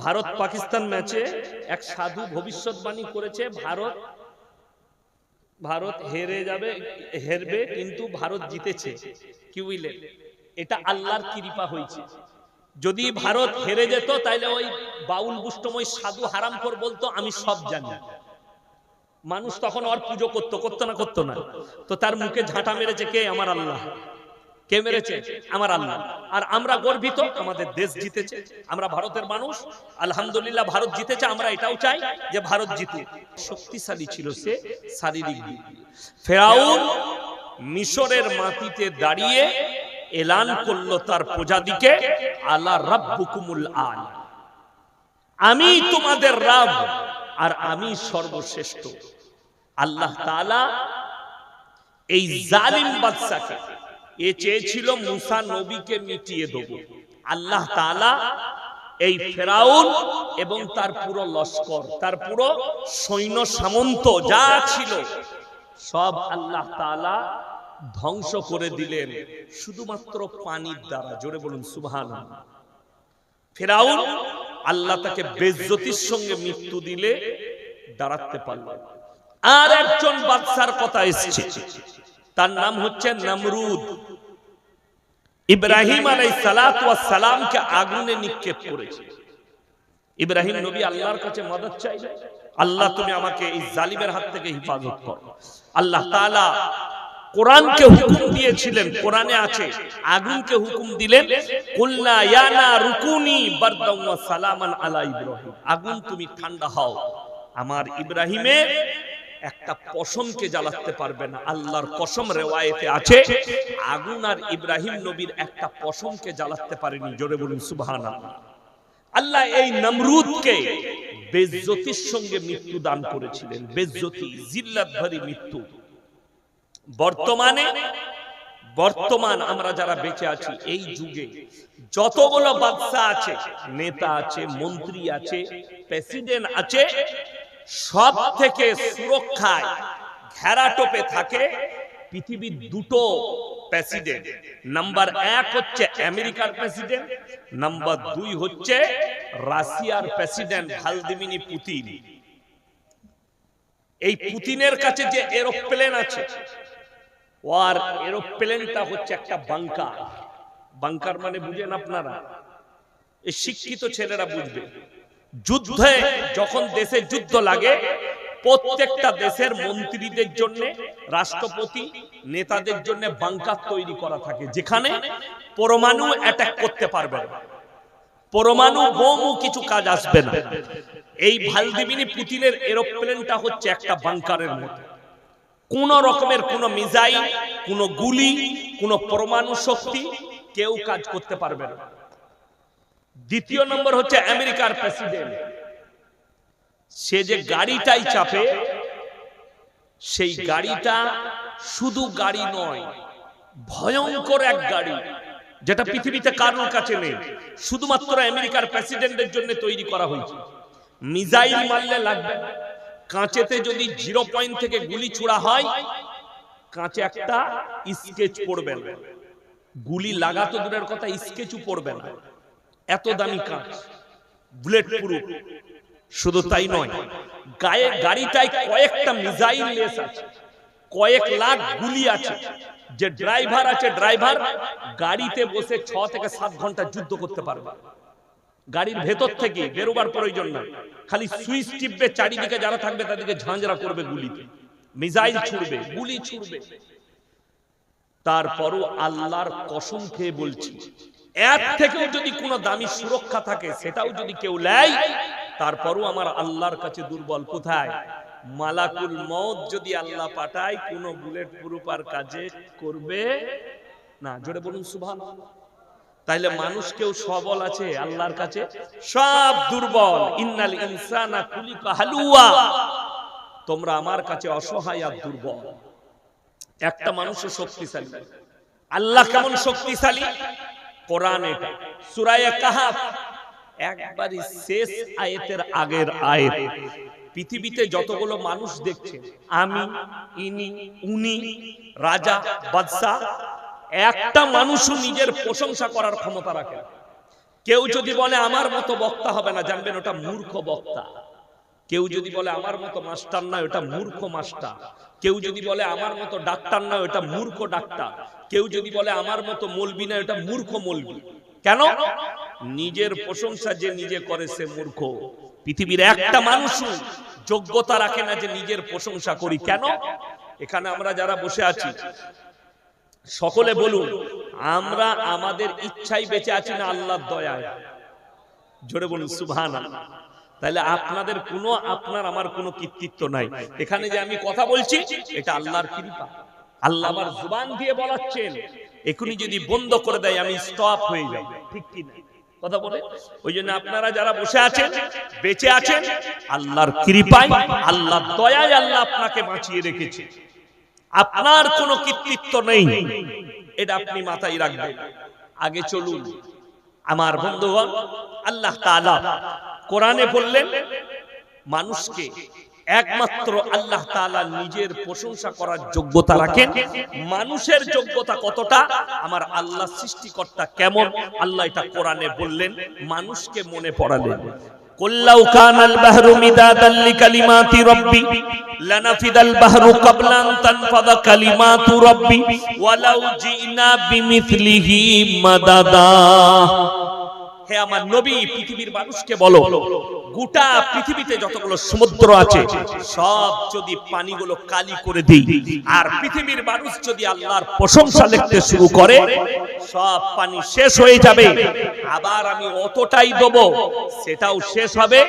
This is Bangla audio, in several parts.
ভারত পাকিস্তান ম্যাচে এক সাধু ভবিষ্যৎবাণী করেছে ভারত হেরবে কিন্তু ভারত জিতেছে। কি বুঝলেন? এটা আল্লাহর কৃপা হয়েছে। যদি ভারত হেরে যেত তাহলে ওই বাউল বুষ্টময় সাধু হারামখোর বলতো আমি সব জানি। মানুষ তখন ওর পুজো করতো না। তো তার মুখে ঝাঁটা মেরেছে কে? আমার আল্লাহ। কে মেরেছে? আমার আল্লাহ। আর আমরা গর্বিত, আমাদের দেশ জিতেছে, আমরা ভারতের মানুষ, আলহামদুলিল্লাহ ভারত জিতেছে। আমরা এটাও চাই যে ভারত জিতে। শক্তিশালী ছিল সে শারীরিক দিক দিয়ে। ফেরাউন মিশরের মাটিতে দাঁড়িয়ে এলান করলো তার প্রজাদিকে, আলা রাব্বুকুমুল আলা, আমি তোমাদের রব আর আমি সর্বশ্রেষ্ঠ। আল্লাহ তাআলা এই জালিম বাদশাকে, এ চেয়েছিল মুসা নবীকে মিটিয়ে দেব। আল্লাহ তাআলা এই ফেরাউন এবং তার পুরো লস্কর, তার পুরো সৈন্য সামন্ত যা ছিল সব আল্লাহ তাআলা ধ্বংস করে দিলেন শুধুমাত্র পানির দ্বারা। জোরে বলুন সুবহানাল্লাহ। ফেরাউন আল্লাহ তাকে বেইজ্জতির সঙ্গে মৃত্যু দিলে দাঁড়াতে পারল। আর একজন বাদশার কথা এসেছে, তার নাম হচ্ছে নমরুদ। ইব্রাহিম আলাইহিস সালাতু ওয়াস সালামকে আগুনে নিক্ষেপ করেছে। ইব্রাহিম নবী আল্লাহর কাছে মদদ চাইলেন, আল্লাহ তুমি আমাকে এই জালিমের হাত থেকে হেফাজত করো। আল্লাহ তাআলা কোরআনকে হুকুম দিয়েছিলেন, কোরআনে আছে, আগুনকে হুকুম দিলেন, কুলনা ইয়া নারু কুনি বারদান ওয়া সালামান আলা ইব্রাহিম, আগুন তুমি ঠান্ডা হও, আমার ইব্রাহিমের একটা পশমকে জ্বালাতে পারবে না। আল্লাহর কসম, রিওয়ায়েতে আছে আগুন আর ইব্রাহিম নবীর একটা পশমকে জ্বালাতে পারেনি। জোরে বলুন সুবহানাল্লাহ। আল্লাহ এই নমরুদকে বেইজ্জতির সঙ্গে মৃত্যু দান করেছিলেন, বেইজ্জতি, জিল্লাতভরি মৃত্যু। বর্তমান আমরা যারা বেঁচে আছি এই যুগে যতগুলো বাদশা আছে, নেতা আছে, মন্ত্রী আছে, প্রেসিডেন্ট আছে, সব থেকে সুরক্ষায় ঘেরাটোপে থাকে পৃথিবীর দুটো প্রেসিডেন্ট। নাম্বার 1 হচ্ছে আমেরিকার প্রেসিডেন্ট, নাম্বার 2 হচ্ছে রাশিয়ার প্রেসিডেন্ট ভ্লাদিমির পুতিন। এই পুতিনের কাছে যে এরোপ্লেন আছে, ওর এরোপ্লেনটা হচ্ছে একটা বাংকার। বাংকার মানে বুঝেন আপনারা? এই শিক্ষিত ছেলেরা বুঝবে। যুদ্ধে যখন দেশে যুদ্ধ লাগে, প্রত্যেকটা দেশের মন্ত্রীদের জন্য, রাষ্ট্রপতি, নেতাদের জন্য বাংকার তৈরি করা থাকে, যেখানে পরমাণু অ্যাটাক করতে পারবে না, পরমাণু বোমও কিছু কাজ আসবে না। এই ভ্লাদিমির পুতিনের এরোপ্লেনটা হচ্ছে একটা বাংকারের মতো। কোন রকমের কোন মিসাইল, কোন গুলি, কোন পরমাণু শক্তি কেউ কাজ করতে পারবে না। দ্বিতীয় নম্বর হচ্ছে আমেরিকার প্রেসিডেন্ট। সে যে গাড়িটাই চাপে, সেই গাড়িটা শুধু গাড়ি নয়, ভয়ঙ্কর এক গাড়ি, যেটা পৃথিবীতে কারোর কাছে নেই, শুধুমাত্র আমেরিকার প্রেসিডেন্টের জন্য তৈরি করা হয়েছে। মিসাইল মারলে লাগবে না, কাঁচেতে যদি 0 পয়েন্ট থেকে গুলি ছোড়া হয়, কাঁচে একটা স্কেচ পড়বে না, গুলি লাগাতো দূরের কথা, স্কেচও পড়বে না, এত দামি কাঁচ, বুলেট প্রুফ। শুধু তাই নয়, গায়ে গাড়িটায় কয়েকটা মিসাইল লেস আছে, কয়েক লাখ গুলি আছে। যে ড্রাইভার আছে, ড্রাইভার গাড়িতে বসে 6 থেকে 7 ঘন্টা যুদ্ধ করতে পারবে। গাড়ির ভেতর থেকে বেরোবার প্রয়োজন নাই, খালি সুইচ টিপবে, চারিদিকে যারা থাকবে তাদেরকে ঝাঁঝরা করবে গুলিতে, মিসাইল ছুড়বে, গুলি ছুড়বে। তারপরও আল্লাহর কসম খেয়ে বলছি, এর থেকেও যদি কোনো দামি সুরক্ষা থাকে, সেটাও যদি কেউ নেয়, তারপরও আমার আল্লাহর কাছে দুর্বল। কোথায়? মালাকুল মউত যদি আল্লাহ পাঠায়, কোন বুলেট প্রুফার কাজে করবে না। জোরে বলুন সুবহানাল্লাহ। তাইলে মানুষ কেউ সবল আছে? আল্লাহর কাছে সব দুর্বল। ইন্নাল ইনসানা খুলিকা হালুয়া, তোমরা আমার কাছে অসহায় আর দুর্বল। একটা মানুষ শক্তিশালী। আল্লাহ কেমন শক্তিশালী? কোরআন, এটা সূরা কাহফ একবারই শেষ আয়াতের আগের আয়াত। পৃথিবীতে যতগুলো মানুষ দেখছে, আমি, ইনি, উনি, রাজা, বাদশা, একটা মানুষও নিজের প্রশংসা করার ক্ষমতা রাখে। কেউ যদি বলে আমার মতো বক্তা হবে না, জানবেন ওটা মূর্খ বক্তা। কেউ যদি বলে আমার মতো মাস্টার নয়, ওটা মূর্খ মাস্টার। কেউ যদি বলে আমার মতো ডাক্তার নয়, ওটা মূর্খ ডাক্তার। কেউ যদি বলে আমার মতো মৌলবি নয়, ওটা মূর্খ মৌলবি। কেন? নিজের প্রশংসা যে নিজে করে সে মূর্খ। পৃথিবীর একটা মানুষও যোগ্যতা রাখে না যে নিজের প্রশংসা করি। কেন? এখানে আমরা যারা বসে আছি সকলে বলুন, আমরা আমাদের ইচ্ছাই বেঁচে আছি না আল্লাহর দয়ায়? জোরে বলুন সুবহানাল্লাহ। তাহলে আপনাদের কোনো, আপনার আমার কোনো কৃতিত্ব নাই। এখানে যে আমি কথা বলছি এটা আল্লাহর কৃপা। আল্লাহ আমার জবান দিয়ে বলাচ্ছেন, এখনই যদি বন্ধ করে দেয় আমি স্টপ হয়ে যাব। ঠিক কি না কথা বলে? ওই জন্য আপনারা যারা বসে আছেন, বেঁচে আছেন আল্লাহর কৃপায়, আল্লাহর দয়ায় আল্লাহ আপনাকে বাঁচিয়ে রেখেছে। আপনার কোনো কৃতিত্ব নেই, এটা আপনি মাথায় রাখবেন। আগে চলুন আমার বন্ধুগণ। আল্লাহ তাআলা কোরআনে বললেন মানুষকে একমাত্র আল্লাহ তাআলা নিজের প্রশংসা করার যোগ্যতা রাখেন। মানুষের যোগ্যতা কতটা, আমার আল্লাহ সৃষ্টিকর্তা কেমন, আল্লাহ এটা কোরআনে বললেন, মানুষকে মনে পড়ালেন। কুল্লাউ কানাল বাহরু মিদাদান লিকালিমাতি রাব্বি লানাফিদাল বাহরু ক্বাবলা আন তানফাদা কালিমাতু রাব্বি ওয়ালাউ জিনা বিমিথলিহি মাদাদা। হে আমার নবী, পৃথিবীর মানুষকে বলো, গোটা পৃথিবীতে যতগুলো সমুদ্র আছে সব যদি পানিগুলো কালি করে দিই, আর পৃথিবীর মানুষ যদি আল্লাহর প্রশংসা লিখতে শুরু করে, সব পানি শেষ হয়ে যাবে। আবার আমি অতটাই দেব, সেটাও শেষ হবে,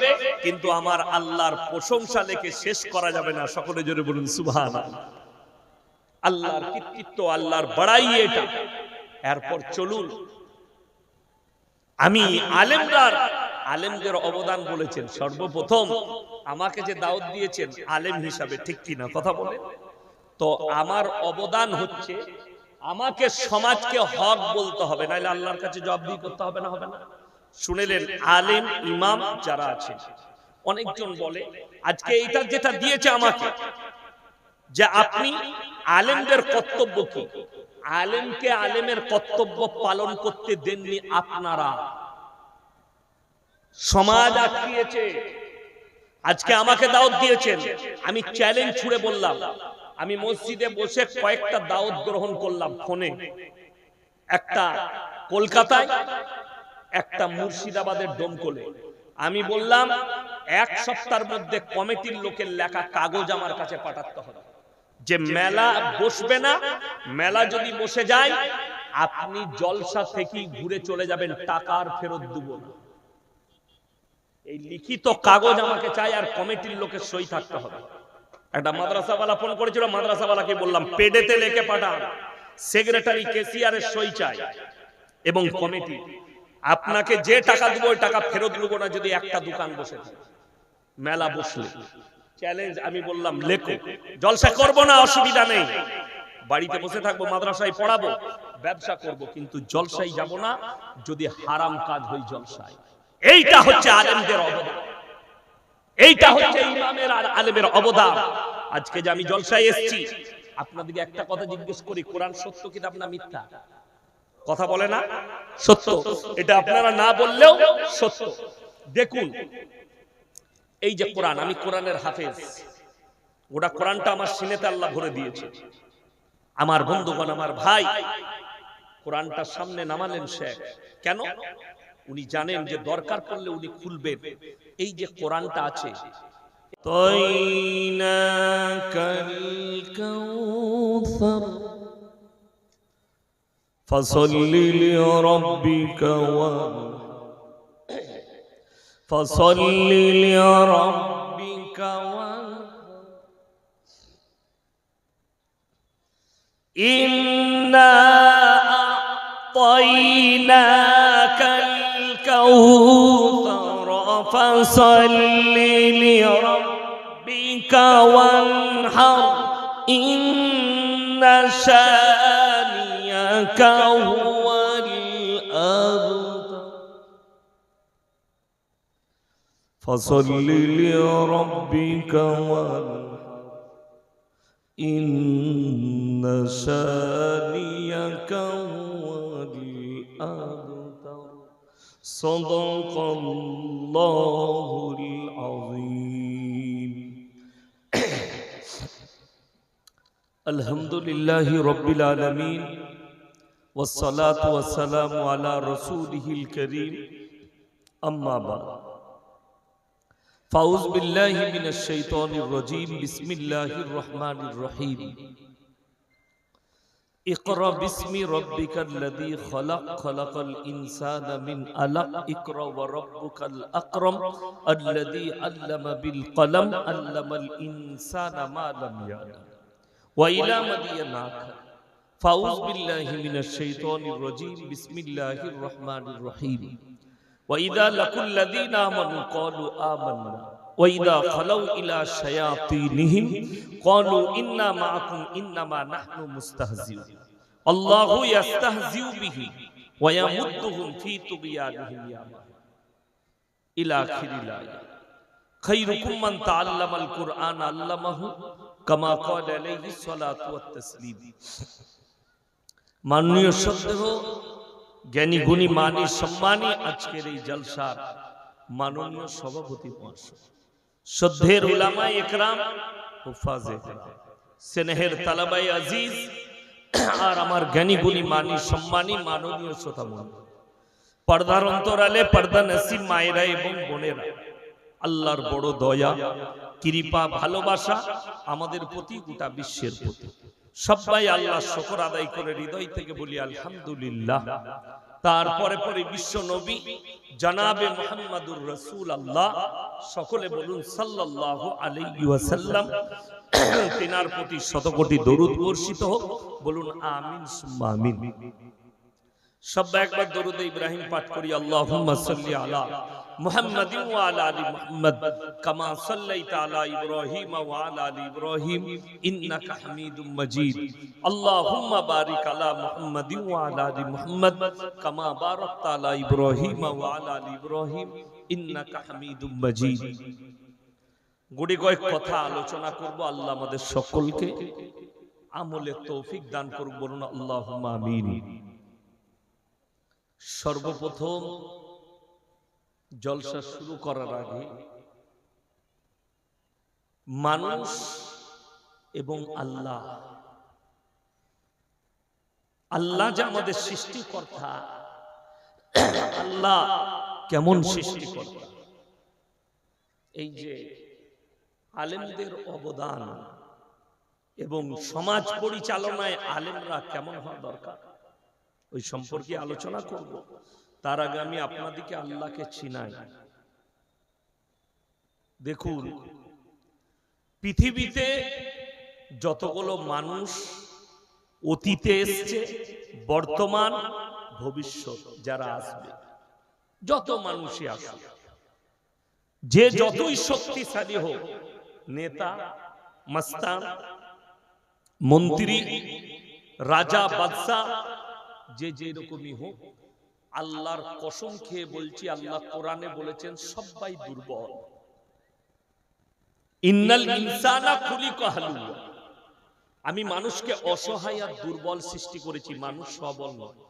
কিন্তু আমার আল্লাহর প্রশংসা লিখে শেষ করা যাবে না। সকলে জোরে বলুন সুবহানাল্লাহ। আল্লাহর কৃতিত্ব, আল্লাহর বড়াই এটা। এরপর চলুন, আমি আলেমদের অবদান বলেছেন। সর্বপ্রথম আমাকে যে দাওয়াত দিয়েছেন আলেম হিসাবে, ঠিক কিনা কথা বলে? তো আমার অবদান হচ্ছে আমাকে সমাজকে হক বলতে হবে, নাহলে আল্লাহর কাছে জবাবদিহি করতে হবে না? হবে না? শুনেলেন আলেম ইমাম যারা আছে, অনেকজন বলে আজকে এইটা যেটা দিয়েছে আমাকে, যে আপনি আলেমদের কর্তব্য কি? আলেমকে আলেমের কর্তব্য পালন করতে দেননি আপনারা, সমাজ আটকিয়েছে। আজকে আমাকে দাওয়াত দিয়েছেন, আমি চ্যালেঞ্জ ছুড়ে বললাম, আমি মসজিদে বসে কয়েকটা দাওয়াত গ্রহণ করলাম ফোনে, একটা কলকাতায়, একটা মুর্শিদাবাদের ডোমকলে। আমি বললাম এক সপ্তাহের মধ্যে কমিটির লোকের লেখা কাগজ আমার কাছে পাঠাতে হবে যে মেলা বসবে না, মেলা যদি বসে যায় আপনি জলসা থেকেই ঘুরে চলে যাবেন, টাকা আর ফেরত দেব না। এই লিখিত কাগজ আমাকে চাই, আর কমিটির লোকের সই থাকতে হবে। একটা মাদ্রাসাওয়ালা ফোন করেছিল, মাদ্রাসাওয়ালাকে বললাম পেডেতে লিখে পাঠান, সেক্রেটারি কেসিয়ারের সই চাই এবং কমিটি। আপনাকে যে টাকা দেব ওই টাকা ফেরত দেব না যদি একটা দোকান বসে থাকে মেলা বসলে। চ্যালেঞ্জ আমি বললাম লেখো, জলসা করব না অসুবিধা নেই, বাড়িতে বসে থাকবো, মাদ্রাসায় পড়াবো, ব্যবসা করব, কিন্তু জলসায় যাব না যদি হারাম কাজ হয় জলসায়। এইটা হচ্ছে আলেমদের অবদান, এইটা হচ্ছে ইমামের আর আলেমের অবদান। আজকে যে আমি জলসায় এসেছি, আপনাদেরকে একটা কথা জিজ্ঞেস করি, কোরআন সত্য কিতাব না মিথ্যা? কথা বলে না? সত্য। এটা আপনারা না বললেও সত্য। দেখুন এই যে কোরআন, আমি কোরআনের হাফেজ, ওটা কোরআনটা আমার সিনেতে আল্লাহ ভরে দিয়েছে। আমার বন্ধুগণ, আমার ভাই, কোরআনটা সামনে নামালেন শেখ, কেন? উনি জানেন যে দরকার পড়লে উনি খুলবেন। এই যে কোরআনটা আছে, তাইনাকাল কাউসার ফাসাল্লি লিরাব্বিকা ফাসাল্লি লিরাব্বিকা ইন্না আ'তাইনাকাল কাউসার ফাসাল্লি লিরাব্বিকা ওয়ানহার ইন্না শানিয়াকা হুয়াল আবতার ফাসাল্লি লিরাব্বিকা ওয়ানহার ইন্না শানিয়াকা হুয়াল আবতার সাদাকাল্লাহুল আযীম। আলহামদুলিল্লাহি রাব্বিল আলামিন والصلاة والسلام على رسوله الكريم أما بعد فأعوذ بالله من الشيطان الرجيم بسم الله الرحمن الرحيم اقرأ باسم ربك الذي خلق خلق الإنسان من علق اقرأ وربك الأكرم الذي علم بالقلم علم الإنسان ما لم يعلم وإلى مدين آخر فأعوذ بالله من الشيطان الرجيم بسم الله الرحمن الرحيم وإذا لقوا الذين آمنوا قالوا آمنا وإذا خلوا إلى شياطينهم قالوا إنا معكم إنما نحن مستهزئون الله يستهزئ به ويمدهم في طغيانهم يعمهون إلى آخر الآية خيركم من تعلم القرآن علمه كما قال عليه الصلاة والتسليم। মাননীয় শ্রদ্ধেয় জ্ঞানী গুণী মানী সম্মানী আজকের এই জলসার মাননীয় সভাপতি মহাশয়, শ্রদ্ধের উলামায়ে ইকরাম, হুফাজে ইকরাম, স্নেহের তালাবাই আজিজ আর আমার জ্ঞানী গুণী মানী সম্মানী মাননীয় শ্রোতা মণ্ডলী, পর্দার অন্তরালে পর্দা নসিব মায়েরা এবং বোনেরা, আল্লাহর বড় দয়া কৃপা ভালোবাসা আমাদের প্রতি, গোটা বিশ্বের প্রতি। সবাই আল্লাহ শুকর আদায় করে হৃদয় থেকে বলি আলহামদুলিল্লাহ। তারপরে পরে বিশ্ব নবী জনাবে মুহাম্মাদুর রাসূলুল্লাহ, সকলে বলুন সাল্লাল্লাহু আলাইহি ওয়াসাল্লাম। তিনার প্রতি শতকোটি দরুদ বর্ষিত হোক, বলুন আমিন সুম্মা আমিন। সবাই একবার দরুদ ইব্রাহিম পাঠ করি। আল্লাহুম্মা সাল্লি আলা মুহাম্মাদিন ওয়া আলা আলি মুহাম্মাদ কামা সাল্লাইতা আলা ইব্রাহিম ওয়া আলা আলি ইব্রাহিম ইন্নাকা হামিদুম মাজিদ। আল্লাহুম্মা বারিক আলা মুহাম্মাদিন ওয়া আলা আলি মুহাম্মাদ কামা বারাকতা আলা ইব্রাহিম ওয়া আলা আলি ইব্রাহিম ইন্নাকা হামিদুম মাজিদ। গুড়ি কয়েক কথা আলোচনা করব। আল্লাহ আমাদের সকলকে আমলের তৌফিক দান করুন, বলুন আল্লাহুম্মা আমিন। সর্বপ্রথম জলসা শুরু করার আগে মানুষ এবং আল্লাহ, আল্লাহ যে আমাদের সৃষ্টিকর্তা, আল্লাহ কেমন সৃষ্টিকর্তা, এই যে আলেমদের অবদান এবং সমাজ পরিচালনায় আলেমরা কেমন হওয়া দরকার, ওই সম্পর্কে আলোচনা করব। তার আগে আমি আপনাদেরকে আল্লাহকে চিনাই। দেখুন, পৃথিবীতে যতগুলো মানুষ অতীতে এসছে, বর্তমান, ভবিষ্যৎ যারা আসবে, যত মানুষই আসবে, যে যতই শক্তিশালী হোক, নেতা, মাস্তান, মন্ত্রী, রাজা, বাদশা, যে যেরকমই হোক, আল্লাহর কসম খেয়ে বলছি, আল্লাহ কোরআনে বলেছেন সবাই দুর্বল। ইন্নাল ইনসানা খুলিকা হালুয়া, আমি মানুষকে অসহায় আর দুর্বল সৃষ্টি করেছি, মানুষ সবল নয়।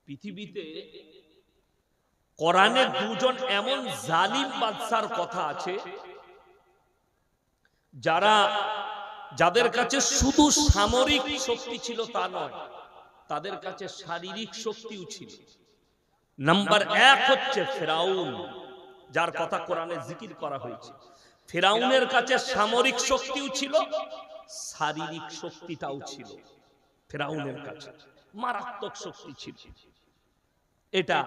পৃথিবীতে কোরআনে দুজন এমন জালিম বাদশার কথা আছে, যাদের কাছে শুধু সামরিক শক্তি ছিল তা নয়, তাদের কাছে শারীরিক শক্তিও ছিল। নাম্বার 1 হচ্ছে ফেরাউন, যার কথা কোরআনে জিকির করা হয়েছে। ফেরাউনের কাছে সামরিক শক্তিও ছিল, শারীরিক শক্তিটাও ছিল। ফেরাউনের কাছে মারাত্মক শক্তি ছিল। এটা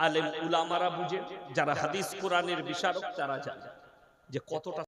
আলেম উলামারা বুঝে, যারা হাদিস কোরআনের বিশারক তারা জানে যে কতটা